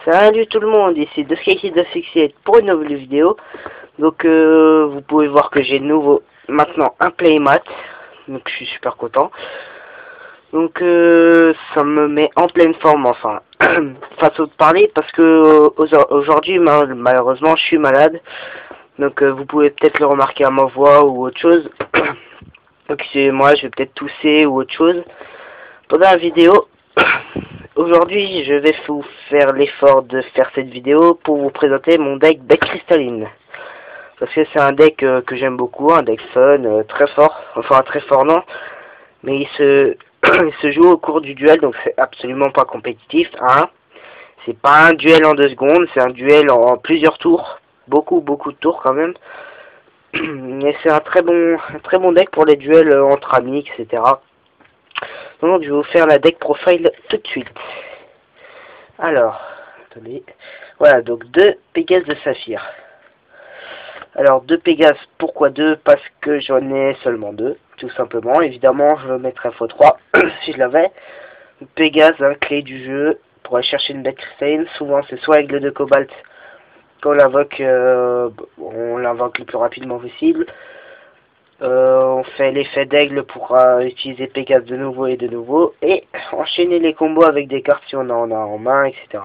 Salut tout le monde, ici DeSkyKid268 pour une nouvelle vidéo. Donc vous pouvez voir que j'ai de nouveau maintenant un playmat. Donc je suis super content. Donc ça me met en pleine forme, enfin façon de parler, parce que aujourd'hui malheureusement je suis malade. Donc vous pouvez peut-être le remarquer à ma voix ou autre chose. Donc moi je vais peut-être tousser ou autre chose pendant la vidéo. Aujourd'hui, je vais vous faire l'effort de faire cette vidéo pour vous présenter mon deck cristalline. Parce que c'est un deck que j'aime beaucoup, un deck fun, très fort. Enfin, très fort non, mais il se joue au cours du duel, donc c'est absolument pas compétitif. Hein. C'est pas un duel en 2 secondes, c'est un duel en plusieurs tours. Beaucoup de tours quand même. Et c'est un très bon deck pour les duels entre amis, etc. Donc je vais vous faire la deck profile tout de suite. Alors, attendez. Voilà, donc 2 Pégases de Saphir. Alors 2 Pégases, pourquoi 2? Parce que j'en ai seulement 2, tout simplement. Évidemment, je mettrais x3 si je l'avais. Pégase, clé du jeu, pour aller chercher une bête cristalline. Souvent, c'est soit aigle de cobalt, quand on l'invoque le plus rapidement possible. On fait l'effet d'aigle pour utiliser Pégase de nouveau et de nouveau, et enchaîner les combos avec des cartes si on en a en main, etc.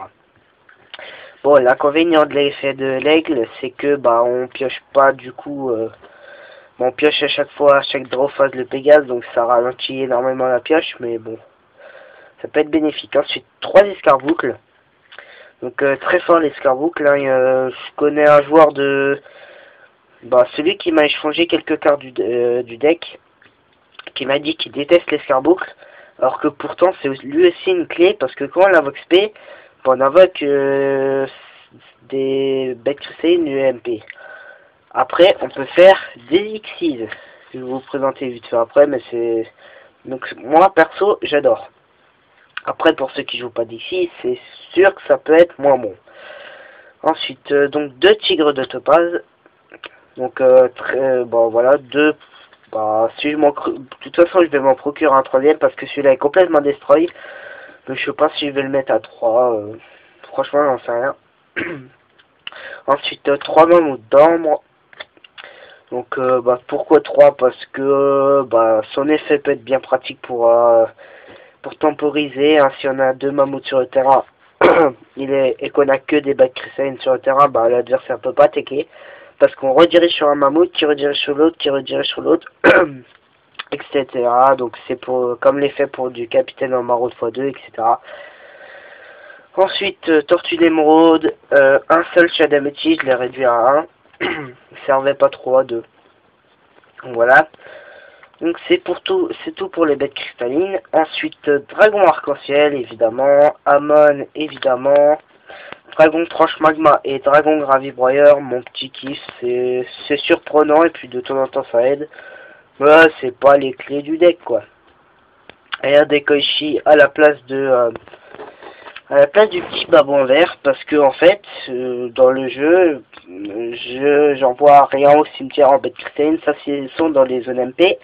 Bon, l'inconvénient de l'effet de l'aigle, c'est que on pioche pas du coup, on pioche à chaque fois, à chaque draw phase le Pégase, donc ça ralentit énormément la pioche, mais bon, ça peut être bénéfique. Ensuite, 3 escarboucles, donc très fort l'escarboucle, hein, je connais un joueur de... celui qui m'a échangé quelques cartes du deck, qui m'a dit qu'il déteste l'escarboucle, alors que pourtant c'est lui aussi une clé, parce que quand on l'invoque SP, on invoque des bêtes cristallines du MP. Après, on peut faire des Xyz. Je vais vous présenter vite fait après, mais c'est... Donc moi, perso, j'adore. Après, pour ceux qui jouent pas d'Xyz, c'est sûr que ça peut être moins bon. Ensuite, donc 2 tigres de topaz. Donc, voilà, 2... si je de toute façon, je vais m'en procurer un troisième parce que celui-là est complètement destroy. Donc, je sais pas si je vais le mettre à 3. Franchement, j'en sais rien. Ensuite, 3 mammouths d'ambre. Donc, pourquoi 3? Parce que son effet peut être bien pratique pour temporiser. Hein, si on a 2 mammouths sur le terrain et qu'on a que des bêtes cristallines sur le terrain, l'adversaire peut pas attaquer. Parce qu'on redirige sur un mammouth, qui redirige sur l'autre, qui redirige sur l'autre, etc. Donc c'est pour comme l'effet pour du capitaine en maraude x2, etc. Ensuite, tortue d'émeraude, un seul Shadametti, je l'ai réduit à 1. Il servait pas trop à 2. Donc voilà. Donc c'est tout pour les bêtes cristallines. Ensuite, dragon arc-en-ciel, évidemment. Amon, évidemment. Dragon tranche magma et dragon gravibroyeur, mon petit kiff, c'est surprenant et puis de temps en temps ça aide. Mais c'est pas les clés du deck quoi. Et un Dekoichi à la place du petit babouin vert, parce que en fait dans le jeu j'en vois rien au cimetière en bête cristalline, ça si elles sont dans les zones MP.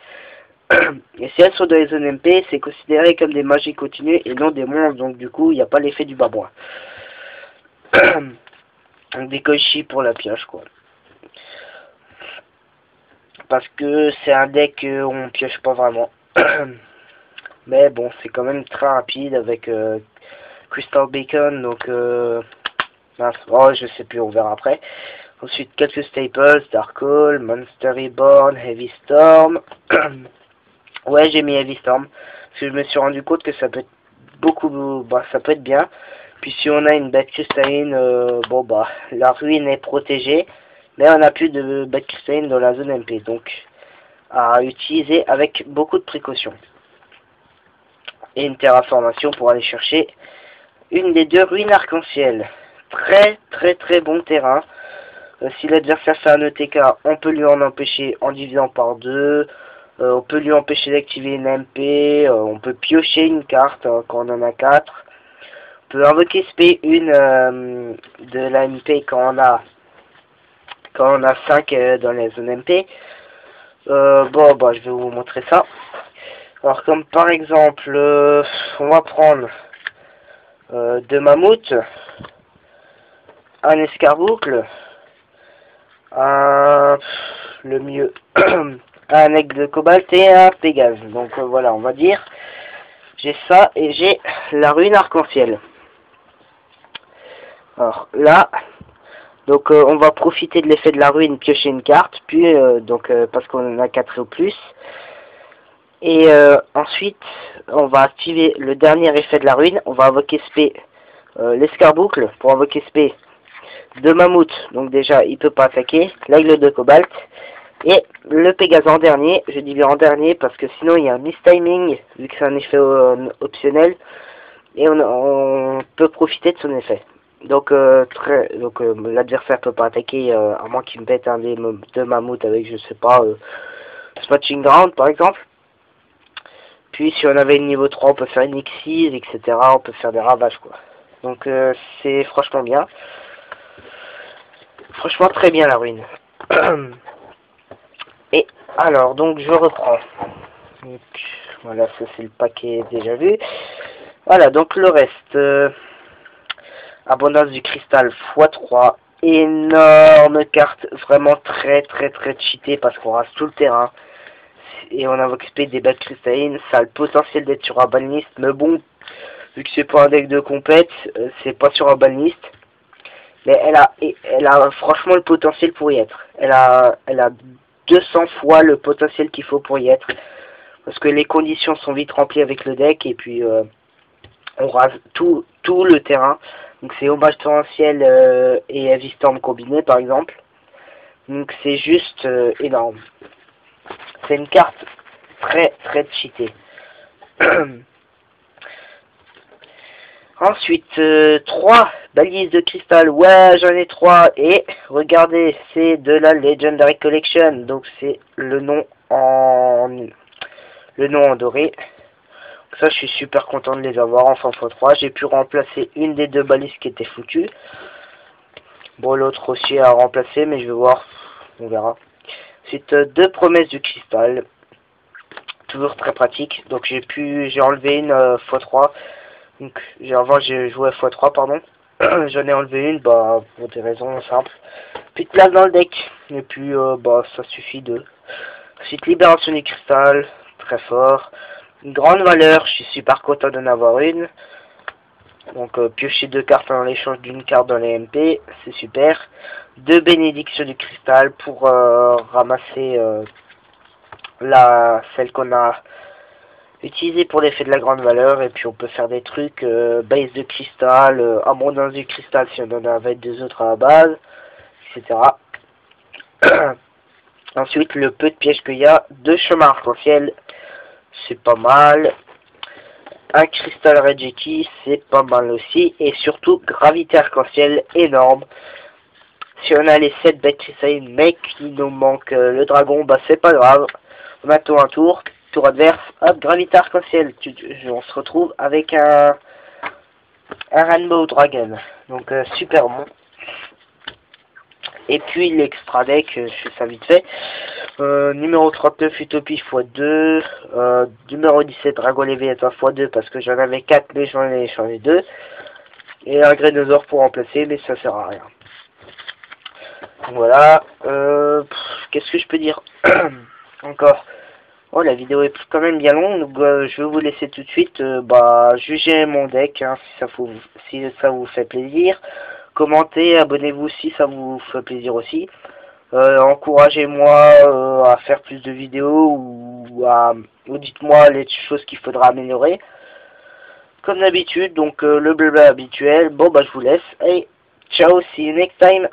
Et si elles sont dans les zones MP, c'est considéré comme des magies continues et non des monstres, donc du coup il n'y a pas l'effet du babouin. Des Koichi pour la pioche quoi. Parce que c'est un deck où on pioche pas vraiment. Mais bon, c'est quand même très rapide avec Crystal Beacon, donc je sais plus, on verra après. Ensuite, quelques staples, Darkhold, Monster Reborn, Heavy Storm. Ouais, j'ai mis Heavy Storm, parce que je me suis rendu compte que ça peut être ça peut être bien. Puis si on a une bête cristalline, la ruine est protégée, mais on n'a plus de bête cristalline dans la zone MP, donc à utiliser avec beaucoup de précautions. Et une terraformation pour aller chercher une des 2 ruines arc-en-ciel. Très bon terrain. Si l'adversaire fait un ETK, on peut lui en empêcher en divisant par 2. On peut lui empêcher d'activer une MP. On peut piocher une carte quand on en a 4. On peut invoquer SP une de la MP quand on a 5 dans les zones MP. Je vais vous montrer ça. Alors comme par exemple, on va prendre 2 mammouths. un escarboucle, le mieux, un aigle de cobalt et un pégase. Donc voilà, on va dire, j'ai ça et j'ai la rune arc-en-ciel. Alors là, donc on va profiter de l'effet de la rune, piocher une carte, puis parce qu'on en a 4 ou plus. Et ensuite, on va activer le dernier effet de la ruine. On va invoquer SP l'escarboucle pour invoquer SP de mammouth. Donc déjà, il peut pas attaquer. L'aigle de cobalt. Et le Pégase en dernier. Je dis bien en dernier parce que sinon il y a un mistiming, vu que c'est un effet optionnel. Et on peut profiter de son effet. Donc, l'adversaire peut pas attaquer, à moins qu'il me pète un des deux mammouths avec, je sais pas, Smashing Ground par exemple. Puis si on avait une niveau 3, on peut faire une X6, etc. On peut faire des ravages, quoi. Donc c'est franchement bien. Franchement très bien la ruine. Et alors, donc je reprends. Donc, voilà, ça c'est le paquet déjà vu. Voilà, donc le reste. Abondance du cristal x3. Énorme carte, vraiment très cheatée parce qu'on rase tout le terrain. Et on invoque SP des bêtes cristallines, ça a le potentiel d'être sur un banlist, mais bon, vu que c'est pas un deck de compète, c'est pas sur un banlist. Mais elle a franchement le potentiel pour y être. Elle a 200 fois le potentiel qu'il faut pour y être. Parce que les conditions sont vite remplies avec le deck, et puis on rase tout le terrain. Donc c'est hommage torrentiel et heavy storm combiné par exemple. Donc c'est juste énorme. C'est une carte très cheatée. Ensuite, 3 balises de cristal. Ouais, j'en ai 3. Et regardez, c'est de la Legendary Collection. Donc c'est le nom en doré. Ça, je suis super content de les avoir en x3. J'ai pu remplacer une des deux balises qui était foutue. Bon, l'autre aussi à remplacer, mais je vais voir. On verra. Ensuite, 2 promesses du cristal. Toujours très pratique. Donc j'ai enlevé une x3. Donc avant j'ai joué x3 pardon. J'en ai enlevé une pour des raisons simples. Plus de place dans le deck. Et puis ça suffit de. Ensuite libération du cristal. Très fort. Une grande valeur. Je suis super content d'en avoir une. Donc piocher 2 cartes dans l'échange d'une carte dans les MP. C'est super. 2 bénédictions du cristal pour ramasser celle qu'on a utilisée pour l'effet de la grande valeur. Et puis on peut faire des trucs base de cristal, abondance du cristal si on en avait 2 autres à la base, etc. Ensuite le peu de pièges qu'il y a, 2 chemins arc-en-ciel, c'est pas mal. Un cristal Regeki, c'est pas mal aussi. Et surtout gravité arc-en-ciel énorme. Si on a les 7 bêtes cristallines mais qu'il nous manque le dragon, c'est pas grave. On attend un tour adverse, hop, gravité arc-en-ciel. On se retrouve avec un Rainbow Dragon. Donc super bon. Et puis l'extra deck, je fais ça vite fait. Numéro 39 Utopie x2. Numéro 17 Dragon Léviathan x2 parce que j'en avais 4 mais j'en ai échangé 2. Et un Grénosaure pour remplacer, mais ça sert à rien. Voilà. Qu'est-ce que je peux dire encore? Oh, la vidéo est quand même bien longue, donc je vais vous laisser tout de suite juger mon deck, hein, si ça vous fait plaisir. Commentez, abonnez-vous si ça vous fait plaisir aussi. Encouragez-moi à faire plus de vidéos ou dites-moi les choses qu'il faudra améliorer. Comme d'habitude, donc le blabla habituel. Bon, je vous laisse. Allez, ciao, see you next time.